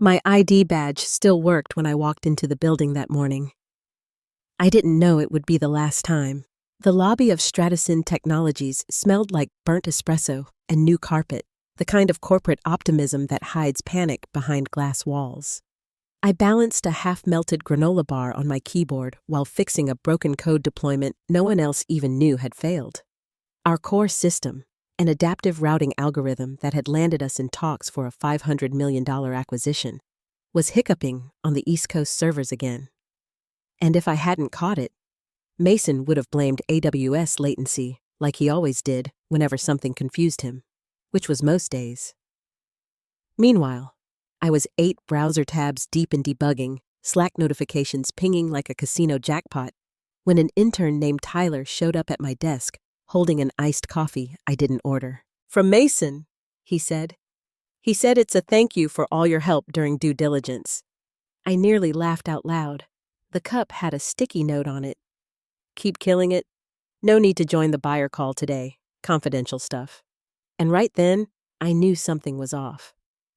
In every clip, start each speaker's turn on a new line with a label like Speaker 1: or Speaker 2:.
Speaker 1: My ID badge still worked when I walked into the building that morning. I didn't know it would be the last time. The lobby of Stratocin Technologies smelled like burnt espresso and new carpet, the kind of corporate optimism that hides panic behind glass walls. I balanced a half-melted granola bar on my keyboard while fixing a broken code deployment no one else even knew had failed. Our core system, an adaptive routing algorithm that had landed us in talks for a $500 million acquisition, was hiccuping on the East Coast servers again. And if I hadn't caught it, Mason would have blamed AWS latency like he always did whenever something confused him, which was most days. Meanwhile, I was 8 browser tabs deep in debugging, Slack notifications pinging like a casino jackpot, when an intern named Tyler showed up at my desk holding an iced coffee I didn't order. "From Mason," he said. "He said it's a thank you for all your help during due diligence." I nearly laughed out loud. The cup had a sticky note on it. "Keep killing it. No need to join the buyer call today. Confidential stuff." And right then, I knew something was off.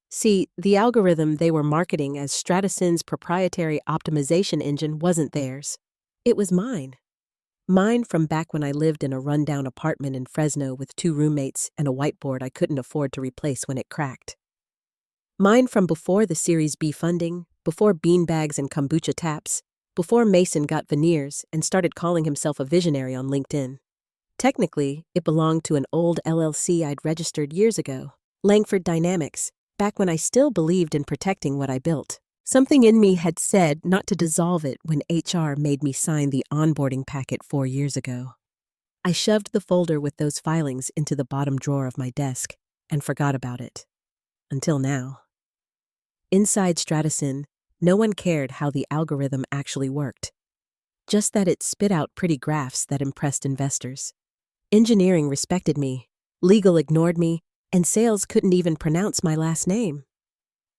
Speaker 1: See, the algorithm they were marketing as Stratocin's proprietary optimization engine wasn't theirs. It was mine. Mine from back when I lived in a rundown apartment in Fresno with 2 roommates and a whiteboard I couldn't afford to replace when it cracked. Mine from before the Series B funding, before beanbags and kombucha taps, before Mason got veneers and started calling himself a visionary on LinkedIn. Technically, it belonged to an old LLC I'd registered years ago, Langford Dynamics, back when I still believed in protecting what I built. Something in me had said not to dissolve it when HR made me sign the onboarding packet 4 years ago. I shoved the folder with those filings into the bottom drawer of my desk and forgot about it. Until now. Inside Stratocin, no one cared how the algorithm actually worked. Just that it spit out pretty graphs that impressed investors. Engineering respected me, legal ignored me, and sales couldn't even pronounce my last name.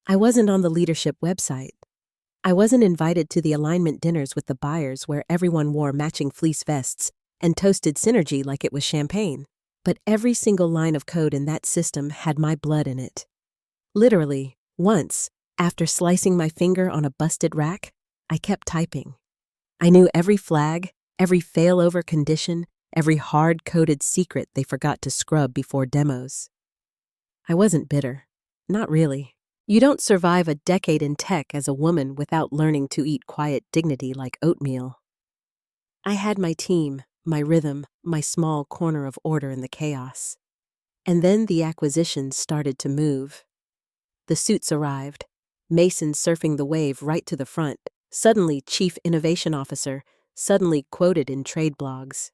Speaker 1: I wasn't on the leadership website. I wasn't invited to the alignment dinners with the buyers where everyone wore matching fleece vests and toasted synergy like it was champagne. But every single line of code in that system had my blood in it. Literally, once, after slicing my finger on a busted rack, I kept typing. I knew every flag, every failover condition, every hard-coded secret they forgot to scrub before demos. I wasn't bitter. Not really. You don't survive a decade in tech as a woman without learning to eat quiet dignity like oatmeal. I had my team, my rhythm, my small corner of order in the chaos. And then the acquisitions started to move. The suits arrived, Mason surfing the wave right to the front, suddenly Chief Innovation Officer, suddenly quoted in trade blogs.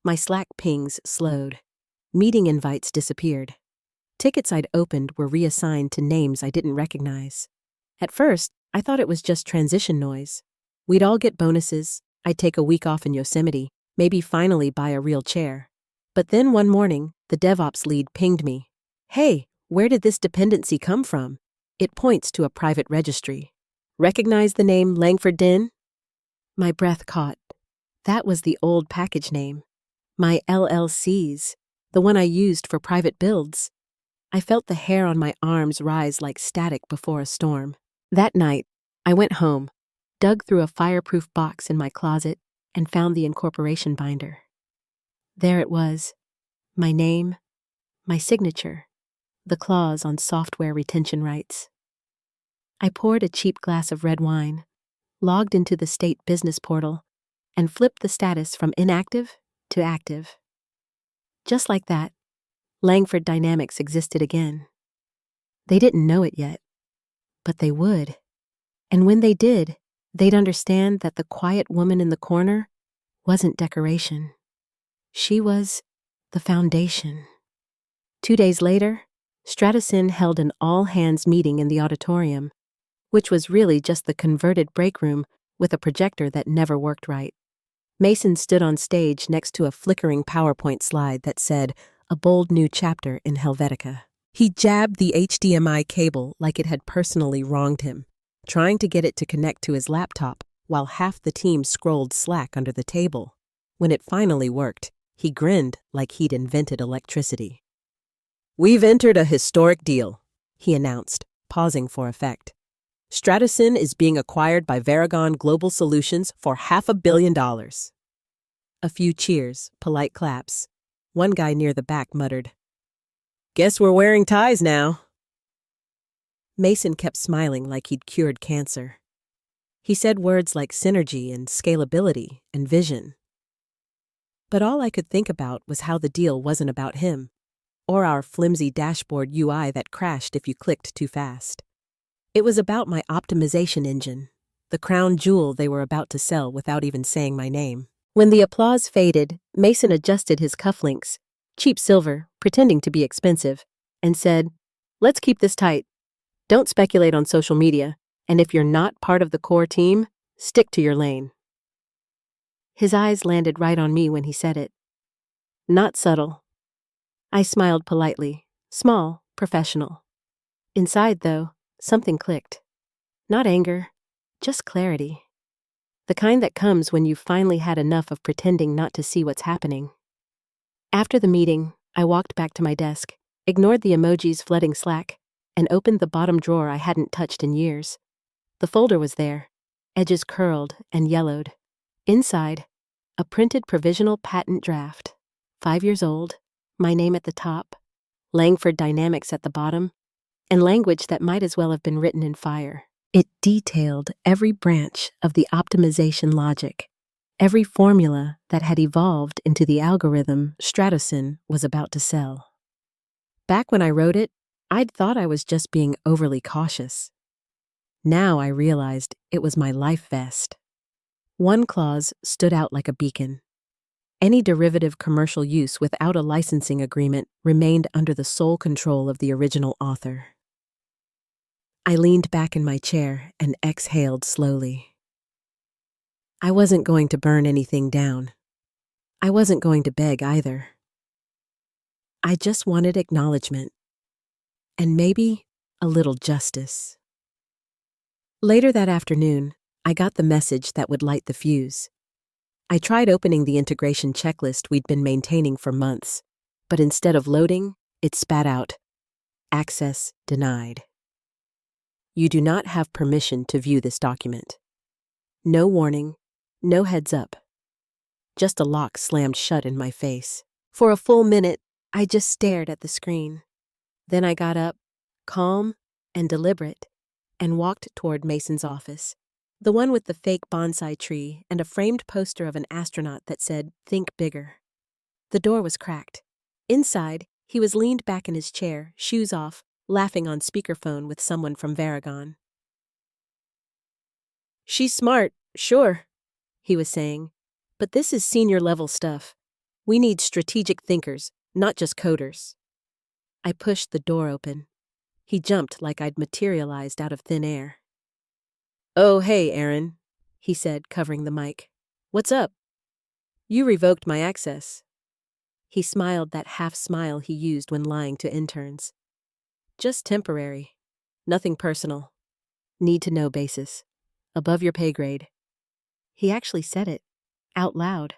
Speaker 1: My Slack pings slowed. Meeting invites disappeared. Tickets I'd opened were reassigned to names I didn't recognize. At first, I thought it was just transition noise. We'd all get bonuses, I'd take a week off in Yosemite, maybe finally buy a real chair. But then one morning, the DevOps lead pinged me. "Hey, where did this dependency come from? It points to a private registry. Recognize the name Langford Din?" My breath caught. That was the old package name. My LLC's, the one I used for private builds. I felt the hair on my arms rise like static before a storm. That night, I went home, dug through a fireproof box in my closet, and found the incorporation binder. There it was, my name, my signature, the clause on software retention rights. I poured a cheap glass of red wine, logged into the state business portal, and flipped the status from inactive to active. Just like that, Langford Dynamics existed again. They didn't know it yet, but they would. And when they did, they'd understand that the quiet woman in the corner wasn't decoration. She was the foundation. 2 days later, Stratocin held an all-hands meeting in the auditorium, which was really just the converted break room with a projector that never worked right. Mason stood on stage next to a flickering PowerPoint slide that said, "A bold new chapter in Helvetica." He jabbed the HDMI cable like it had personally wronged him, trying to get it to connect to his laptop while half the team scrolled Slack under the table. When it finally worked, he grinned like he'd invented electricity. "We've entered a historic deal," he announced, pausing for effect. Stratocin is being acquired by Varagon Global Solutions for $500 million. A few cheers, polite claps. One guy near the back muttered, "Guess we're wearing ties now." Mason kept smiling like he'd cured cancer. He said words like synergy and scalability and vision. But all I could think about was how the deal wasn't about him, or our flimsy dashboard UI that crashed if you clicked too fast. It was about my optimization engine, the crown jewel they were about to sell without even saying my name. When the applause faded, Mason adjusted his cufflinks, cheap silver, pretending to be expensive, and said, "Let's keep this tight. Don't speculate on social media, and if you're not part of the core team, stick to your lane." His eyes landed right on me when he said it. Not subtle. I smiled politely, small, professional. Inside, though, something clicked. Not anger, just clarity. The kind that comes when you've finally had enough of pretending not to see what's happening. After the meeting, I walked back to my desk, ignored the emojis flooding Slack, and opened the bottom drawer I hadn't touched in years. The folder was there, edges curled and yellowed. Inside, a printed provisional patent draft. 5 years old, my name at the top, Langford Dynamics at the bottom, and language that might as well have been written in fire. It detailed every branch of the optimization logic, every formula that had evolved into the algorithm Stratocin was about to sell. Back when I wrote it, I'd thought I was just being overly cautious. Now I realized it was my life vest. One clause stood out like a beacon. Any derivative commercial use without a licensing agreement remained under the sole control of the original author. I leaned back in my chair and exhaled slowly. I wasn't going to burn anything down. I wasn't going to beg either. I just wanted acknowledgement. And maybe a little justice. Later that afternoon, I got the message that would light the fuse. I tried opening the integration checklist we'd been maintaining for months, but instead of loading, it spat out, "Access denied. You do not have permission to view this document." No warning, no heads up. Just a lock slammed shut in my face. For a full minute, I just stared at the screen. Then I got up, calm and deliberate, and walked toward Mason's office, the one with the fake bonsai tree and a framed poster of an astronaut that said, "Think bigger." The door was cracked. Inside, he was leaned back in his chair, shoes off, laughing on speakerphone with someone from Varagon. "She's smart, sure," he was saying, "but this is senior-level stuff. We need strategic thinkers, not just coders." I pushed the door open. He jumped like I'd materialized out of thin air. "Oh, hey, Aaron," he said, covering the mic. "What's up? You revoked my access." He smiled that half smile he used when lying to interns. "Just temporary. Nothing personal. Need to know basis. Above your pay grade." He actually said it, out loud.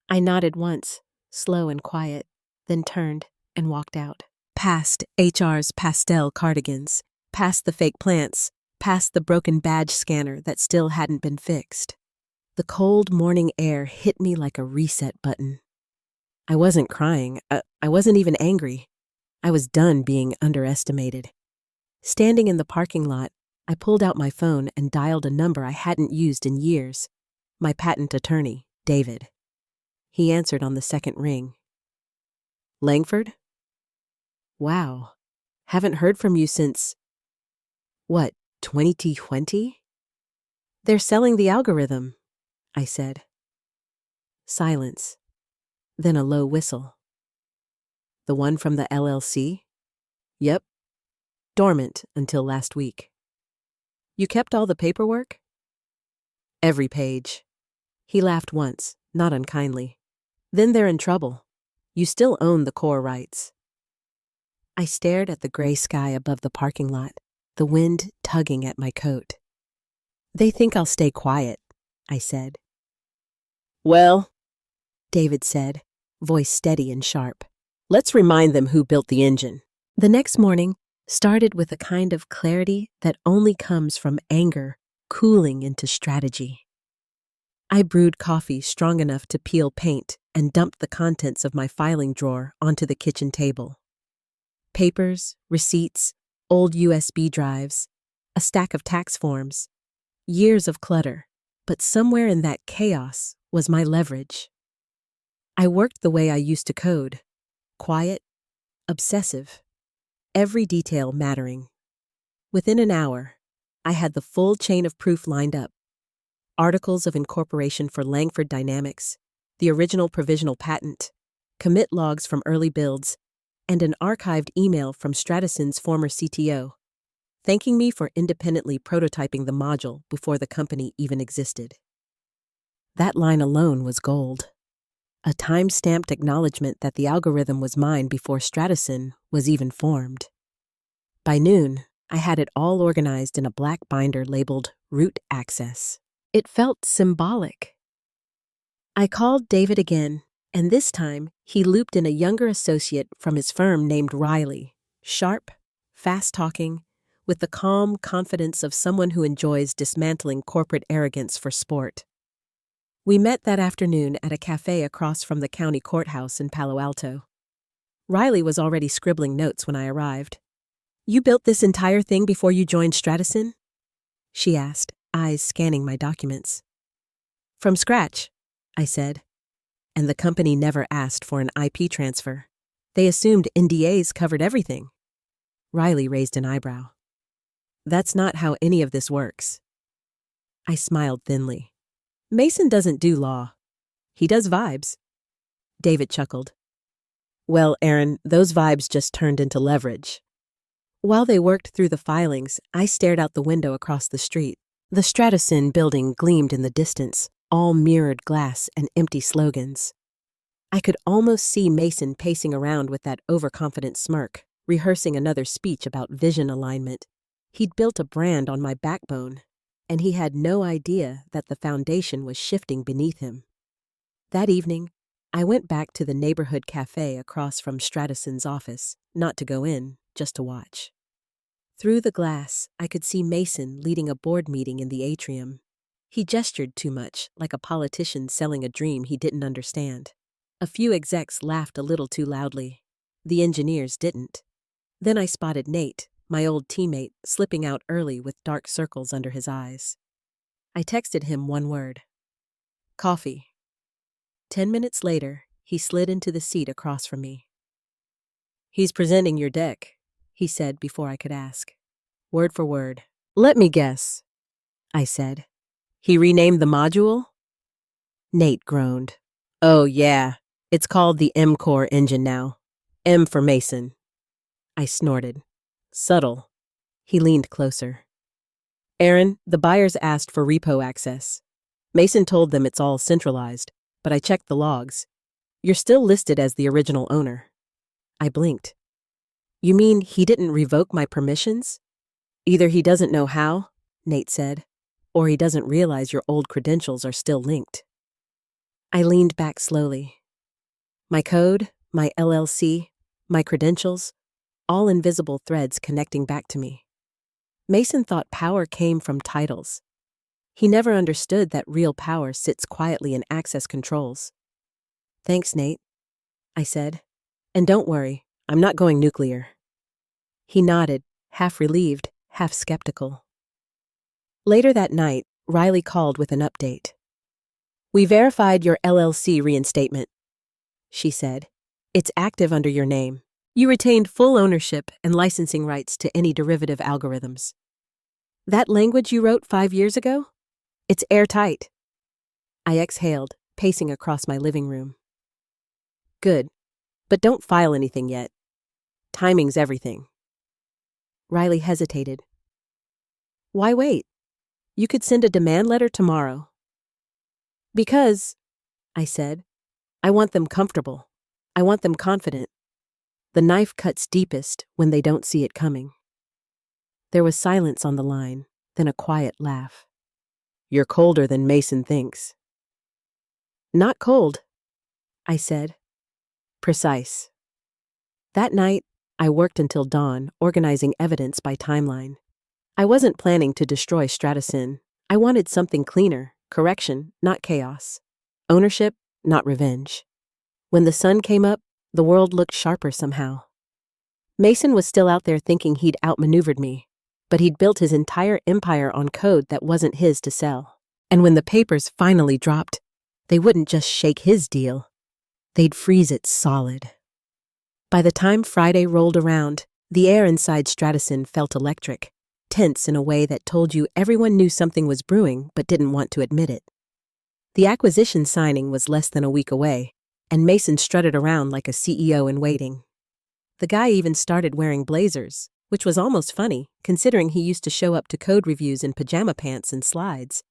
Speaker 1: I nodded once, slow and quiet, then turned and walked out. Past HR's pastel cardigans, past the fake plants, past the broken badge scanner that still hadn't been fixed. The cold morning air hit me like a reset button. I wasn't crying. I wasn't even angry. I was done being underestimated. Standing in the parking lot, I pulled out my phone and dialed a number I hadn't used in years. My patent attorney, David. He answered on the second ring. "Langford? Wow. Haven't heard from you since, what, 2020? "They're selling the algorithm," I said. Silence. Then a low whistle. "The one from the LLC? "Yep. Dormant until last week." "You kept all the paperwork?" "Every page." He laughed once, not unkindly. "Then they're in trouble. You still own the core rights." I stared at the gray sky above the parking lot, the wind tugging at my coat. "They think I'll stay quiet," I said. "Well," David said, voice steady and sharp, "let's remind them who built the engine." The next morning, started with a kind of clarity that only comes from anger cooling into strategy. I brewed coffee strong enough to peel paint and dumped the contents of my filing drawer onto the kitchen table. Papers, receipts, old USB drives, a stack of tax forms, years of clutter, but somewhere in that chaos was my leverage. I worked the way I used to code, quiet, obsessive, every detail mattering. Within an hour, I had the full chain of proof lined up. Articles of incorporation for Langford Dynamics, the original provisional patent, commit logs from early builds, and an archived email from Stratasyn's former CTO, thanking me for independently prototyping the module before the company even existed. That line alone was gold. A time-stamped acknowledgement that the algorithm was mine before Stratasyn was even formed. By noon, I had it all organized in a black binder labeled Root Access. It felt symbolic. I called David again, and this time he looped in a younger associate from his firm named Riley, sharp, fast-talking, with the calm confidence of someone who enjoys dismantling corporate arrogance for sport. We met that afternoon at a cafe across from the county courthouse in Palo Alto. Riley was already scribbling notes when I arrived. "You built this entire thing before you joined Stratasyn?" she asked, eyes scanning my documents. "From scratch," I said. And the company never asked for an IP transfer. They assumed NDAs covered everything. Riley raised an eyebrow. "That's not how any of this works." I smiled thinly. "Mason doesn't do law. He does vibes." David chuckled. "Well, Aaron, those vibes just turned into leverage." While they worked through the filings, I stared out the window across the street. The Stratasyn building gleamed in the distance, all mirrored glass and empty slogans. I could almost see Mason pacing around with that overconfident smirk, rehearsing another speech about vision alignment. He'd built a brand on my backbone, and he had no idea that the foundation was shifting beneath him. That evening, I went back to the neighborhood cafe across from Stratasyn's office, not to go in, just to watch. Through the glass, I could see Mason leading a board meeting in the atrium. He gestured too much, like a politician selling a dream he didn't understand. A few execs laughed a little too loudly. The engineers didn't. Then I spotted Nate, my old teammate, slipping out early with dark circles under his eyes. I texted him one word. "Coffee." 10 minutes later, he slid into the seat across from me. "He's presenting your deck," he said before I could ask. Word for word. "Let me guess," I said. "He renamed the module?" Nate groaned. "Oh, yeah. It's called the M-Core engine now. M for Mason." I snorted. "Subtle." He leaned closer. "Aaron, the buyers asked for repo access. Mason told them it's all centralized, but I checked the logs. You're still listed as the original owner." I blinked. "You mean he didn't revoke my permissions?" "Either he doesn't know how," Nate said, "or he doesn't realize your old credentials are still linked." I leaned back slowly. My code, my LLC, my credentials, all invisible threads connecting back to me. Mason thought power came from titles. He never understood that real power sits quietly in access controls. "Thanks, Nate," I said. "And don't worry, I'm not going nuclear." He nodded, half relieved, half skeptical. Later that night, Riley called with an update. "We verified your LLC reinstatement," she said. "It's active under your name. You retained full ownership and licensing rights to any derivative algorithms. That language you wrote 5 years ago? It's airtight." I exhaled, pacing across my living room. "Good, but don't file anything yet. Timing's everything." Riley hesitated. "Why wait? You could send a demand letter tomorrow." "Because," I said, "I want them comfortable. I want them confident. The knife cuts deepest when they don't see it coming." There was silence on the line, then a quiet laugh. "You're colder than Mason thinks." "Not cold," I said. "Precise." That night, I worked until dawn, organizing evidence by timeline. I wasn't planning to destroy Stratocin. I wanted something cleaner, correction, not chaos. Ownership, not revenge. When the sun came up, the world looked sharper somehow. Mason was still out there thinking he'd outmaneuvered me, but he'd built his entire empire on code that wasn't his to sell. And when the papers finally dropped, they wouldn't just shake his deal. They'd freeze it solid. By the time Friday rolled around, the air inside Stratocin felt electric, tense in a way that told you everyone knew something was brewing but didn't want to admit it. The acquisition signing was less than a week away, and Mason strutted around like a CEO in waiting. The guy even started wearing blazers, which was almost funny, considering he used to show up to code reviews in pajama pants and slides.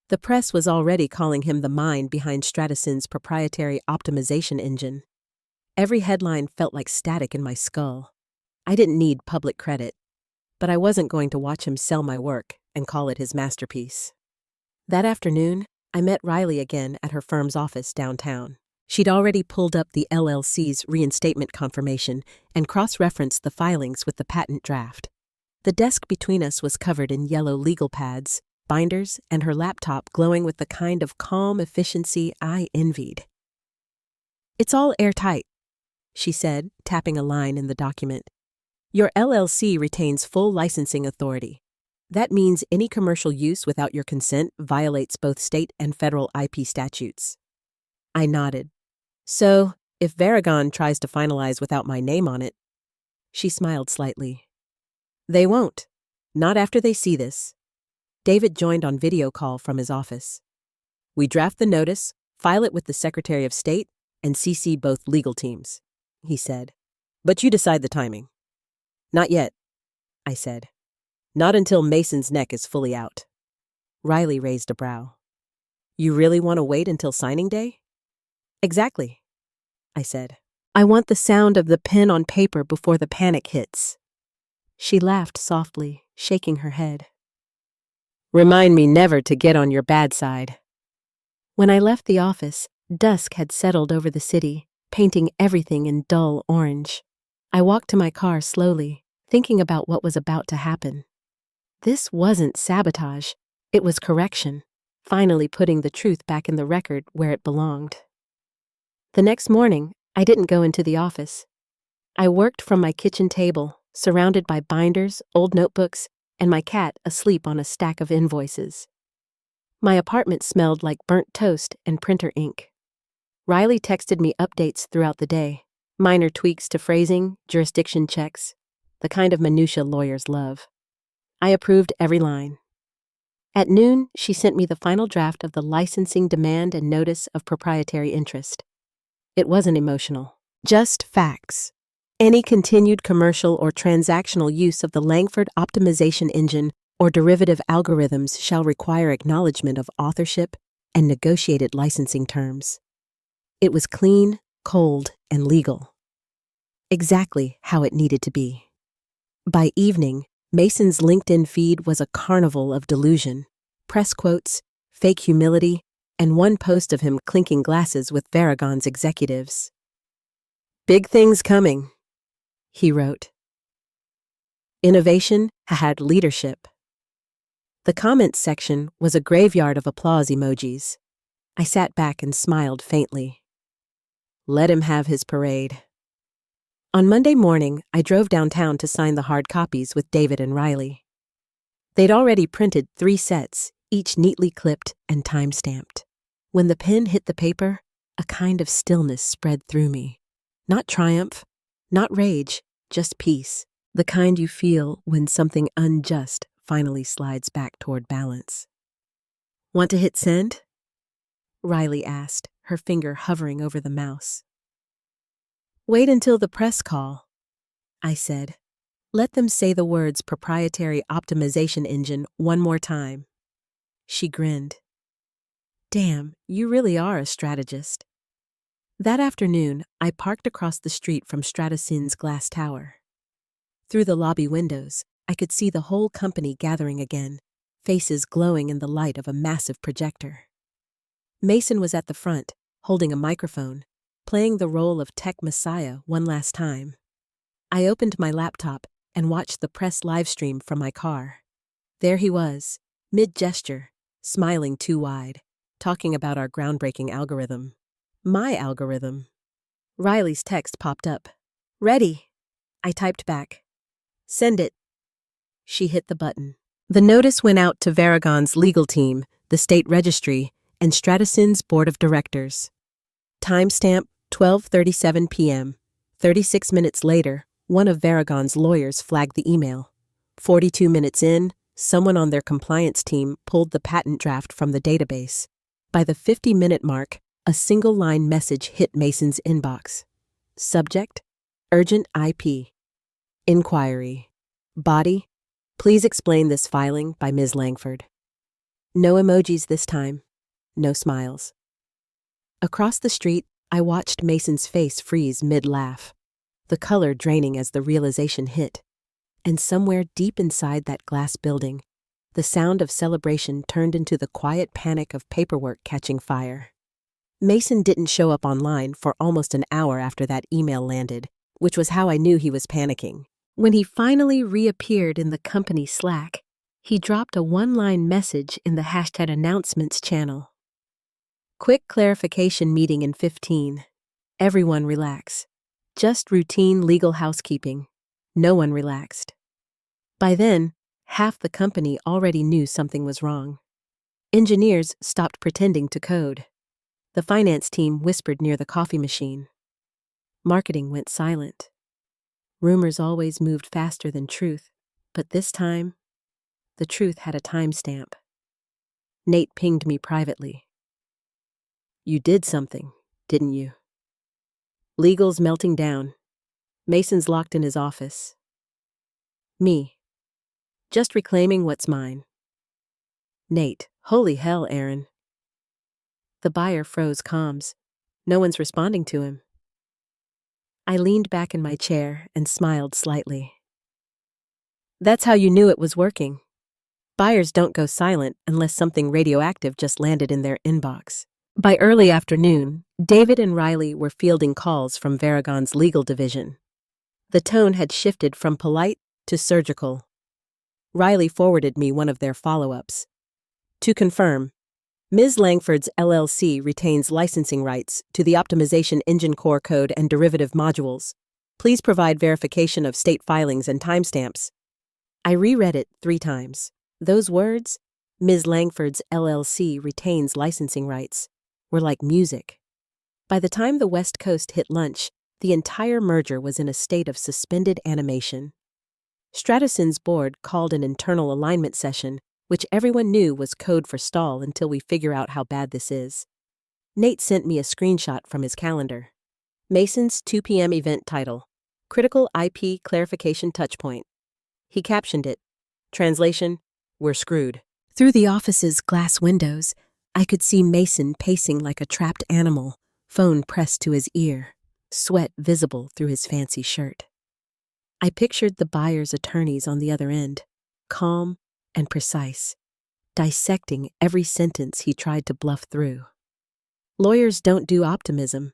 Speaker 1: The press was already calling him the mind behind Stratocin's proprietary optimization engine. Every headline felt like static in my skull. I didn't need public credit, but I wasn't going to watch him sell my work and call it his masterpiece. That afternoon, I met Riley again at her firm's office downtown. She'd already pulled up the LLC's reinstatement confirmation and cross-referenced the filings with the patent draft. The desk between us was covered in yellow legal pads, binders, and her laptop glowing with the kind of calm efficiency I envied. "It's all airtight," she said, tapping a line in the document. "Your LLC retains full licensing authority. That means any commercial use without your consent violates both state and federal IP statutes." I nodded. "So, if Varagon tries to finalize without my name on it..." She smiled slightly. "They won't. Not after they see this." David joined on video call from his office. "We draft the notice, file it with the Secretary of State, and CC both legal teams," he said. "But you decide the timing." "Not yet," I said. "Not until Mason's neck is fully out." Riley raised a brow. "You really want to wait until signing day?" "Exactly," I said. "I want the sound of the pen on paper before the panic hits." She laughed softly, shaking her head. "Remind me never to get on your bad side." When I left the office, dusk had settled over the city, painting everything in dull orange. I walked to my car slowly, thinking about what was about to happen. This wasn't sabotage, it was correction, finally putting the truth back in the record where it belonged. The next morning, I didn't go into the office. I worked from my kitchen table, surrounded by binders, old notebooks, and my cat asleep on a stack of invoices. My apartment smelled like burnt toast and printer ink. Riley texted me updates throughout the day, minor tweaks to phrasing, jurisdiction checks, the kind of minutia lawyers love. I approved every line. At noon, she sent me the final draft of the licensing demand and notice of proprietary interest. It wasn't emotional, just facts. Any continued commercial or transactional use of the Langford optimization engine or derivative algorithms shall require acknowledgement of authorship and negotiated licensing terms. It was clean, cold, and legal. Exactly how it needed to be. By evening, Mason's LinkedIn feed was a carnival of delusion, press quotes, fake humility, and one post of him clinking glasses with Varagon's executives. "Big things coming," he wrote. Innovation had leadership. The comments section was a graveyard of applause emojis. I sat back and smiled faintly. Let him have his parade. On Monday morning, I drove downtown to sign the hard copies with David and Riley. They'd already printed 3 sets, each neatly clipped and time-stamped. When the pen hit the paper, a kind of stillness spread through me. Not triumph, not rage, just peace, the kind you feel when something unjust finally slides back toward balance. "Want to hit send?" Riley asked, her finger hovering over the mouse. "Wait until the press call," I said. "Let them say the words proprietary optimization engine one more time." She grinned. "Damn, you really are a strategist." That afternoon, I parked across the street from Stratocin's glass tower. Through the lobby windows, I could see the whole company gathering again, faces glowing in the light of a massive projector. Mason was at the front, holding a microphone, playing the role of tech messiah one last time. I opened my laptop and watched the press live stream from my car. There he was, mid-gesture, smiling too wide, talking about our groundbreaking algorithm. My algorithm. Riley's text popped up. "Ready." I typed back. "Send it." She hit the button. The notice went out to Varagon's legal team, the state registry, and Stratasyn's board of directors. Timestamp 12:37 p.m. 36 minutes later, one of Varagon's lawyers flagged the email. 42 minutes in, someone on their compliance team pulled the patent draft from the database. By the 50-minute mark, a single-line message hit Mason's inbox. Subject: Urgent IP. Inquiry. Body: Please explain this filing by Ms. Langford. No emojis this time. No smiles. Across the street, I watched Mason's face freeze mid-laugh, the color draining as the realization hit. And somewhere deep inside that glass building, the sound of celebration turned into the quiet panic of paperwork catching fire. Mason didn't show up online for almost an hour after that email landed, which was how I knew he was panicking. When he finally reappeared in the company Slack, he dropped a one-line message in the #announcements channel. Quick clarification meeting in 15. Everyone relax. Just routine legal housekeeping. No one relaxed. By then, half the company already knew something was wrong. Engineers stopped pretending to code. The finance team whispered near the coffee machine. Marketing went silent. Rumors always moved faster than truth, but this time, the truth had a timestamp. Nate pinged me privately. "You did something, didn't you?" Legal's melting down. Mason's locked in his office. Me. Just reclaiming what's mine. Nate. Holy hell, Aaron. The buyer froze comms. No one's responding to him. I leaned back in my chair and smiled slightly. That's how you knew it was working. Buyers don't go silent unless something radioactive just landed in their inbox. By early afternoon, David and Riley were fielding calls from Varagon's legal division. The tone had shifted from polite to surgical. Riley forwarded me one of their follow-ups. To confirm, Ms. Langford's LLC retains licensing rights to the optimization engine core code and derivative modules. Please provide verification of state filings and timestamps. I reread it 3 times. Those words, Ms. Langford's LLC retains licensing rights, were like music. By the time the West Coast hit lunch, the entire merger was in a state of suspended animation. Stratasyn's board called an internal alignment session, which everyone knew was code for stall until we figure out how bad this is. Nate sent me a screenshot from his calendar. Mason's 2 p.m. event title, Critical IP Clarification Touchpoint. He captioned it, translation, "We're screwed." Through the office's glass windows, I could see Mason pacing like a trapped animal, phone pressed to his ear, sweat visible through his fancy shirt. I pictured the buyer's attorneys on the other end, calm and precise, dissecting every sentence he tried to bluff through. Lawyers don't do optimism,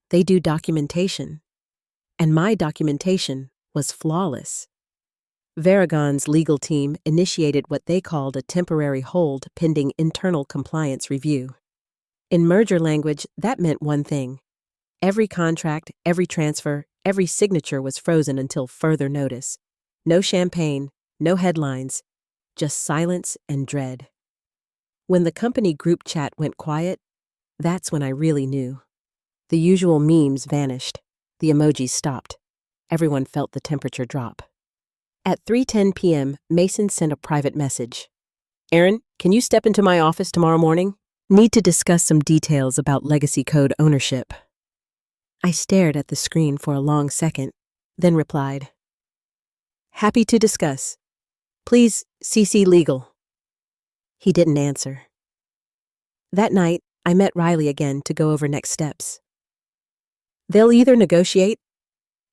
Speaker 1: they do documentation. And my documentation was flawless. Varagon's legal team initiated what they called a temporary hold pending internal compliance review. In merger language, that meant one thing. Every contract, every transfer, every signature was frozen until further notice. No champagne, no headlines, just silence and dread. When the company group chat went quiet, that's when I really knew. The usual memes vanished. The emojis stopped. Everyone felt the temperature drop. At 3:10 p.m., Mason sent a private message. "Aaron, can you step into my office tomorrow morning? Need to discuss some details about legacy code ownership." I stared at the screen for a long second, then replied, "Happy to discuss. Please CC legal." He didn't answer. That night, I met Riley again to go over next steps. "They'll either negotiate,"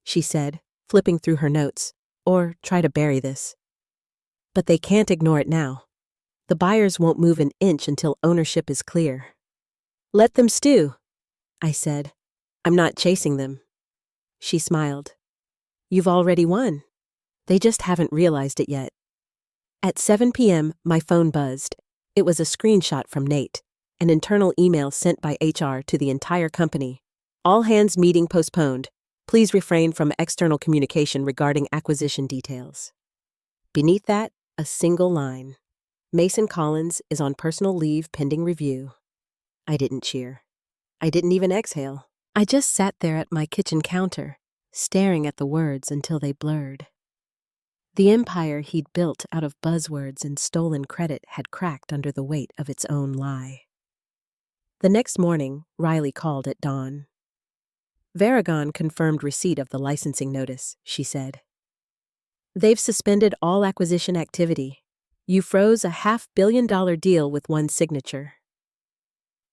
Speaker 1: she said, flipping through her notes, "or try to bury this. But they can't ignore it now. The buyers won't move an inch until ownership is clear." "Let them stew," I said. "I'm not chasing them." She smiled. You've already won. They just haven't realized it yet. At 7 p.m., my phone buzzed. It was a screenshot from Nate, an internal email sent by HR to the entire company. All hands meeting postponed. Please refrain from external communication regarding acquisition details. Beneath that, a single line. Mason Collins is on personal leave pending review. I didn't cheer. I didn't even exhale. I just sat there at my kitchen counter, staring at the words until they blurred. The empire he'd built out of buzzwords and stolen credit had cracked under the weight of its own lie. The next morning, Riley called at dawn. Varagon confirmed receipt of the licensing notice, she said. They've suspended all acquisition activity. You froze a $500 million deal with one signature.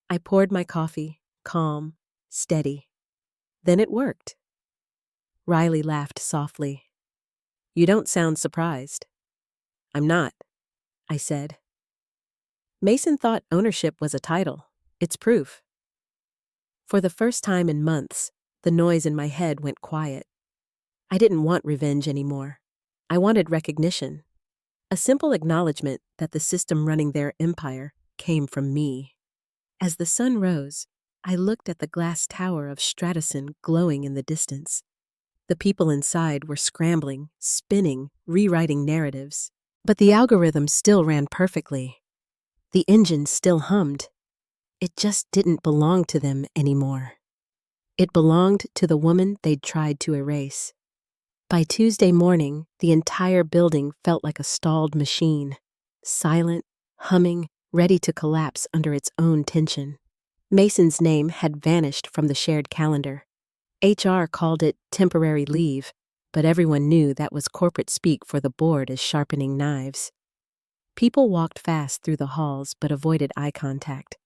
Speaker 1: I poured my coffee, calm, steady. Then it worked. Riley laughed softly. You don't sound surprised. I'm not, I said. Mason thought ownership was a title. It's proof. For the first time in months, the noise in my head went quiet. I didn't want revenge anymore. I wanted recognition. A simple acknowledgement that the system running their empire came from me. As the sun rose, I looked at the glass tower of Stratison glowing in the distance. The people inside were scrambling, spinning, rewriting narratives. But the algorithm still ran perfectly. The engine still hummed. It just didn't belong to them anymore. It belonged to the woman they'd tried to erase. By Tuesday morning, the entire building felt like a stalled machine, silent, humming, ready to collapse under its own tension. Mason's name had vanished from the shared calendar. HR called it temporary leave, but everyone knew that was corporate speak for the board as sharpening knives. People walked fast through the halls but avoided eye contact.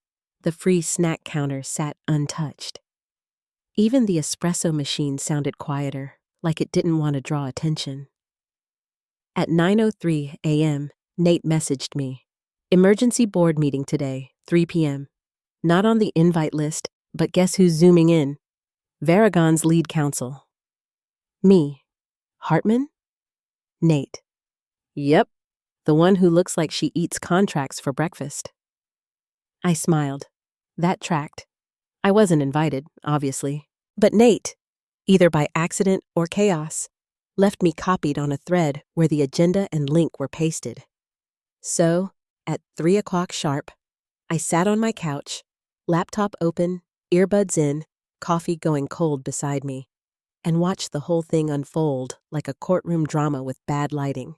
Speaker 1: The free snack counter sat untouched. Even the espresso machine sounded quieter, like it didn't want to draw attention. At 9:03 a.m., Nate messaged me. Emergency board meeting today, 3 p.m. Not on the invite list, but guess who's zooming in? Varagon's lead counsel. Me. Hartman? Nate. Yep, the one who looks like she eats contracts for breakfast. I smiled. That tracked. I wasn't invited, obviously. But Nate, either by accident or chaos, left me copied on a thread where the agenda and link were pasted. So, at 3 o'clock sharp, I sat on my couch, laptop open, earbuds in, coffee going cold beside me, and watched the whole thing unfold like a courtroom drama with bad lighting.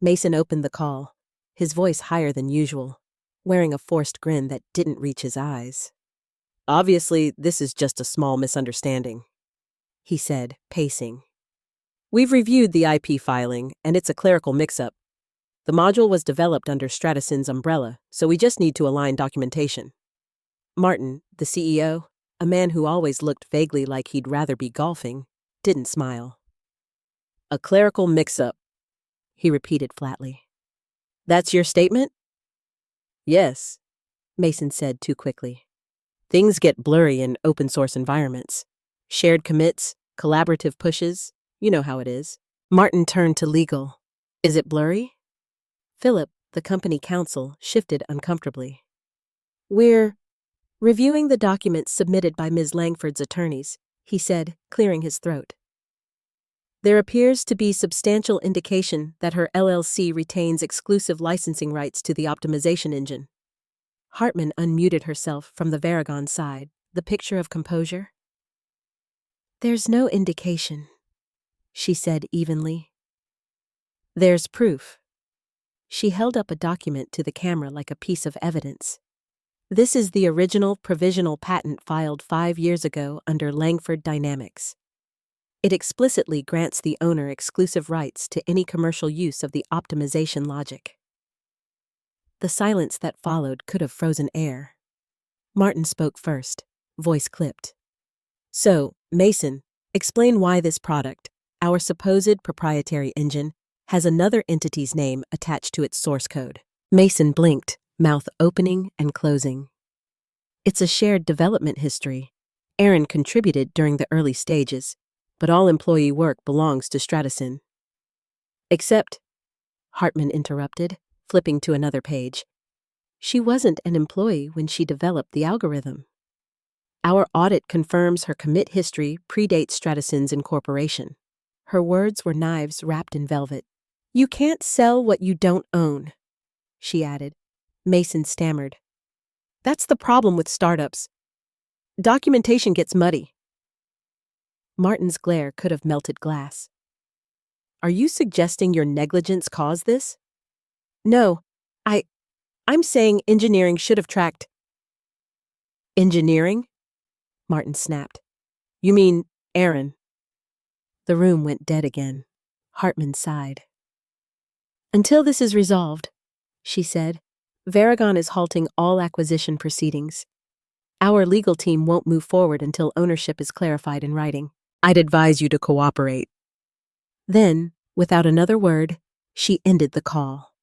Speaker 1: Mason opened the call, his voice higher than usual, wearing a forced grin that didn't reach his eyes. Obviously, this is just a small misunderstanding, he said, pacing. We've reviewed the IP filing, and it's a clerical mix-up. The module was developed under Stratison's umbrella, so we just need to align documentation. Martin, the CEO, a man who always looked vaguely like he'd rather be golfing, didn't smile. A clerical mix-up, he repeated flatly. That's your statement? Yes, Mason said too quickly. Things get blurry in open-source environments. Shared commits, collaborative pushes, you know how it is. Martin turned to legal. Is it blurry? Philip, the company counsel, shifted uncomfortably. We're reviewing the documents submitted by Ms. Langford's attorneys, he said, clearing his throat. There appears to be substantial indication that her LLC retains exclusive licensing rights to the optimization engine. Hartman unmuted herself from the Varagon side, the picture of composure. There's no indication, she said evenly. There's proof. She held up a document to the camera like a piece of evidence. This is the original provisional patent filed 5 years ago under Langford Dynamics. It explicitly grants the owner exclusive rights to any commercial use of the optimization logic. The silence that followed could have frozen air. Martin spoke first, voice clipped. So, Mason, explain why this product, our supposed proprietary engine, has another entity's name attached to its source code. Mason blinked, mouth opening and closing. It's a shared development history. Aaron contributed during the early stages, but all employee work belongs to Stratocin. Except, Hartman interrupted, flipping to another page. She wasn't an employee when she developed the algorithm. Our audit confirms her commit history predates Stratocin's incorporation. Her words were knives wrapped in velvet. You can't sell what you don't own, she added. Mason stammered. That's the problem with startups. Documentation gets muddy. Martin's glare could have melted glass. Are you suggesting your negligence caused this? No, I'm saying engineering should have tracked. Engineering? Martin snapped. You mean Aaron? The room went dead again. Hartman sighed. Until this is resolved, she said, Varagon is halting all acquisition proceedings. Our legal team won't move forward until ownership is clarified in writing. I'd advise you to cooperate. Then, without another word, she ended the call.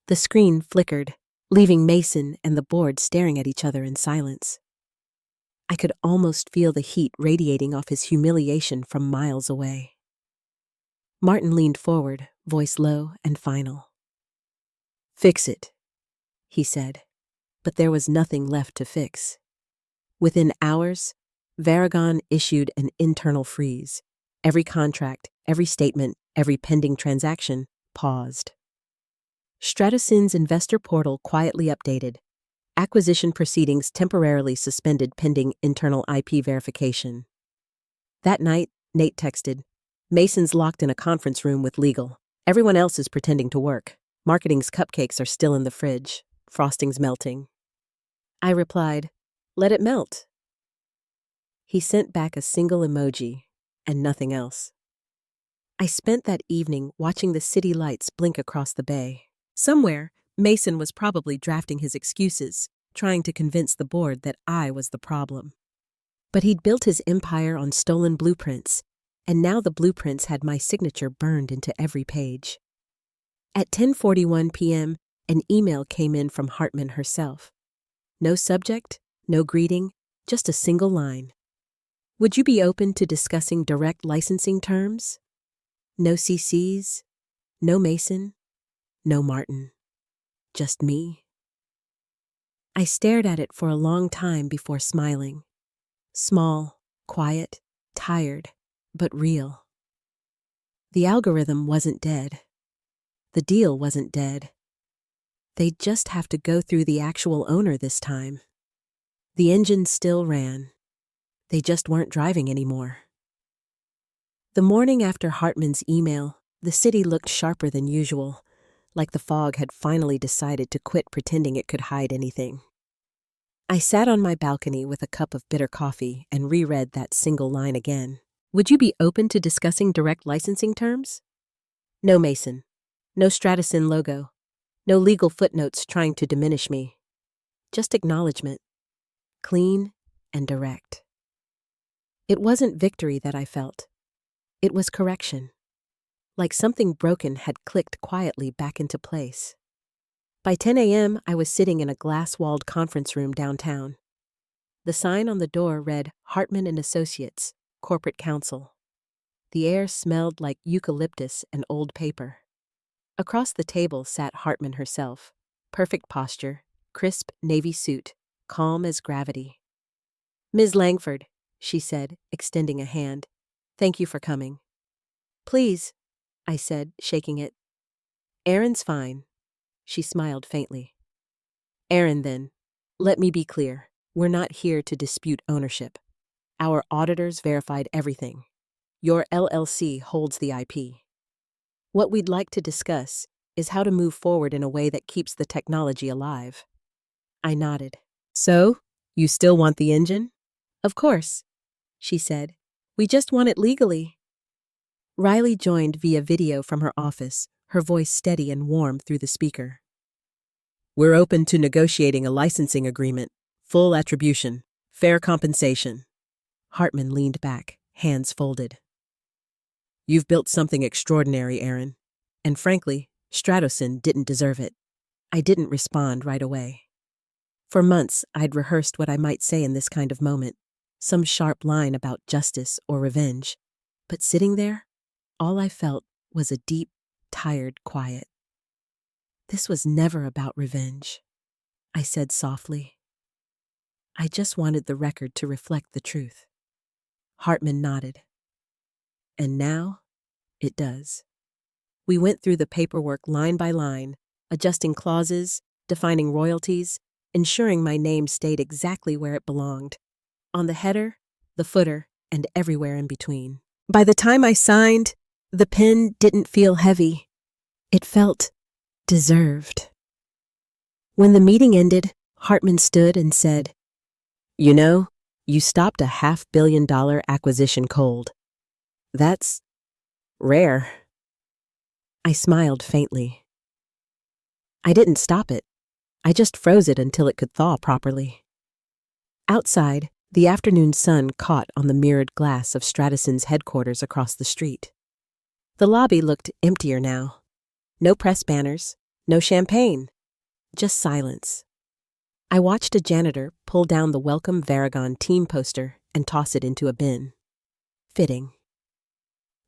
Speaker 1: The screen flickered, leaving Mason and the board staring at each other in silence. I could almost feel the heat radiating off his humiliation from miles away. Martin leaned forward, voice low and final. Fix it, he said, but there was nothing left to fix. Within hours, Varagon issued an internal freeze. Every contract, every statement, every pending transaction paused. Stratocin's investor portal quietly updated. Acquisition proceedings temporarily suspended pending internal IP verification. That night, Nate texted, Mason's locked in a conference room with legal. Everyone else is pretending to work. Marketing's cupcakes are still in the fridge. Frosting's melting. I replied, let it melt. He sent back a single emoji and nothing else. I spent that evening watching the city lights blink across the bay. Somewhere, Mason was probably drafting his excuses, trying to convince the board that I was the problem. But he'd built his empire on stolen blueprints, and now the blueprints had my signature burned into every page. At 10:41 p.m., an email came in from Hartman herself. No subject, no greeting, just a single line. Would you be open to discussing direct licensing terms? No CCs, no Mason, no Martin. Just me. I stared at it for a long time before smiling. Small, quiet, tired, but real. The algorithm wasn't dead. The deal wasn't dead. They'd just have to go through the actual owner this time. The engine still ran. They just weren't driving anymore. The morning after Hartman's email, the city looked sharper than usual, like the fog had finally decided to quit pretending it could hide anything. I sat on my balcony with a cup of bitter coffee and reread that single line again. Would you be open to discussing direct licensing terms? No Mason. No Stratocin logo. No legal footnotes trying to diminish me. Just acknowledgement. Clean and direct. It wasn't victory that I felt. It was correction. Like something broken had clicked quietly back into place. By 10 a.m., I was sitting in a glass-walled conference room downtown. The sign on the door read Hartman and Associates, Corporate Counsel. The air smelled like eucalyptus and old paper. Across the table sat Hartman herself, perfect posture, crisp navy suit, calm as gravity. Ms. Langford, she said, extending a hand. Thank you for coming. Please, I said, shaking it. Aaron's fine. She smiled faintly. Aaron, then. Let me be clear. We're not here to dispute ownership. Our auditors verified everything. Your LLC holds the IP. What we'd like to discuss is how to move forward in a way that keeps the technology alive. I nodded. So, you still want the engine? Of course, she said. We just want it legally. Riley joined via video from her office, her voice steady and warm through the speaker. We're open to negotiating a licensing agreement, full attribution, fair compensation. Hartman leaned back, hands folded. You've built something extraordinary, Aaron. And frankly, Stratocin didn't deserve it. I didn't respond right away. For months, I'd rehearsed what I might say in this kind of moment, some sharp line about justice or revenge. But sitting there, all I felt was a deep, tired quiet. This was never about revenge, I said softly. I just wanted the record to reflect the truth. Hartman nodded. And now, it does. We went through the paperwork line by line, adjusting clauses, defining royalties, ensuring my name stayed exactly where it belonged, on the header, the footer, and everywhere in between. By the time I signed, the pen didn't feel heavy. It felt deserved. When the meeting ended, Hartman stood and said, "You know, you stopped a $500 million acquisition cold. That's rare." I smiled faintly. I didn't stop it. I just froze it until it could thaw properly. Outside, the afternoon sun caught on the mirrored glass of Stratison's headquarters across the street. The lobby looked emptier now. No press banners, no champagne, just silence. I watched a janitor pull down the Welcome Varagon team poster and toss it into a bin. Fitting.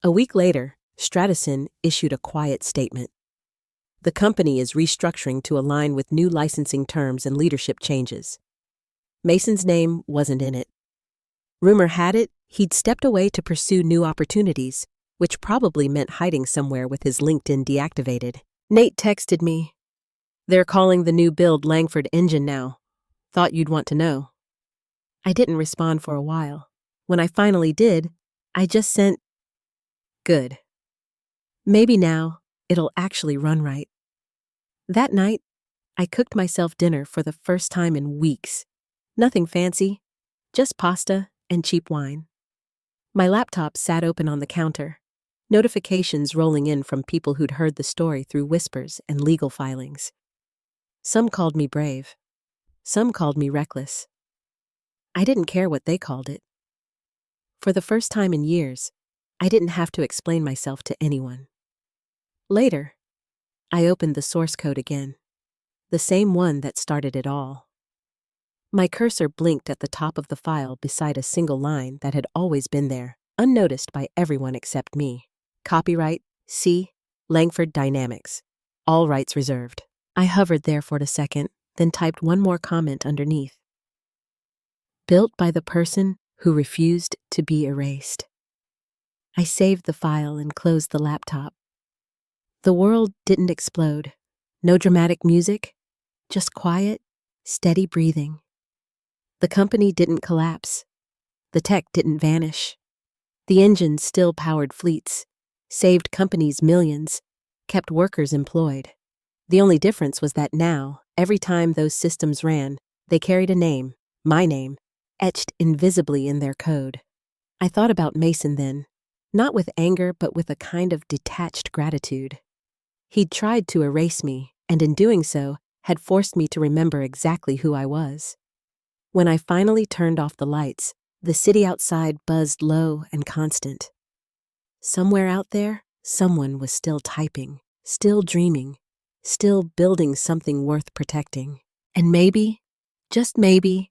Speaker 1: A week later, Stratison issued a quiet statement. The company is restructuring to align with new licensing terms and leadership changes. Mason's name wasn't in it. Rumor had it he'd stepped away to pursue new opportunities, which probably meant hiding somewhere with his LinkedIn deactivated. Nate texted me. "They're calling the new build Langford engine now. Thought you'd want to know." I didn't respond for a while. When I finally did, I just sent, "Good. Maybe now it'll actually run right." That night, I cooked myself dinner for the first time in weeks. Nothing fancy, just pasta and cheap wine. My laptop sat open on the counter, notifications rolling in from people who'd heard the story through whispers and legal filings. Some called me brave. Some called me reckless. I didn't care what they called it. For the first time in years, I didn't have to explain myself to anyone. Later, I opened the source code again, the same one that started it all. My cursor blinked at the top of the file beside a single line that had always been there, unnoticed by everyone except me. Copyright C. Langford Dynamics. All rights reserved. I hovered there for a second, then typed one more comment underneath. Built by the person who refused to be erased. I saved the file and closed the laptop. The world didn't explode. No dramatic music, just quiet, steady breathing. The company didn't collapse. The tech didn't vanish. The engine still powered fleets, saved companies millions, kept workers employed. The only difference was that now, every time those systems ran, they carried a name, my name, etched invisibly in their code. I thought about Mason then, not with anger but with a kind of detached gratitude. He'd tried to erase me, and in doing so, had forced me to remember exactly who I was. When I finally turned off the lights, the city outside buzzed low and constant. Somewhere out there, someone was still typing, still dreaming, still building something worth protecting. And maybe, just maybe,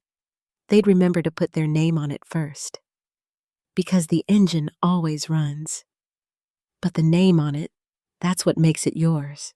Speaker 1: they'd remember to put their name on it first. Because the engine always runs. But the name on it, that's what makes it yours.